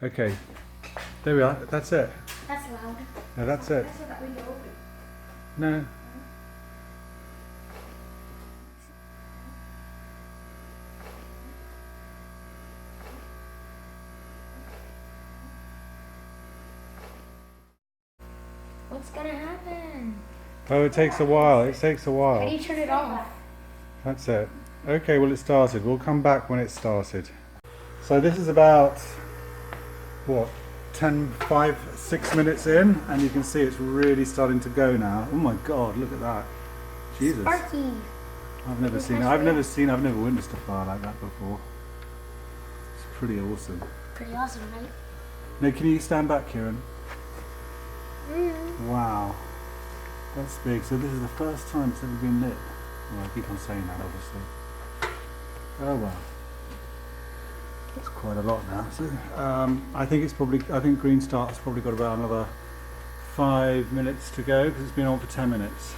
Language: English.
Okay, there we are. That's it. That's loud. No, that's it. Let's have that window open. No. What's gonna happen? Oh, it takes a while. It takes a How do while. you turn it off? That's it. Okay, well it started. We'll come back when it started. So this is about, what, 6 minutes in, and you can see it's really starting to go now. Oh my God, look at that. Jesus. Sparky. I've never witnessed a fire like that before. It's pretty awesome. Pretty awesome, right? Now, can you stand back, Kieran? Wow. That's big. So this is the first time it's ever been lit. Well, I keep on saying that, obviously. Oh wow. That's quite a lot now. So, I think GreenStart has probably got about another 5 minutes to go because it's been on for 10 minutes.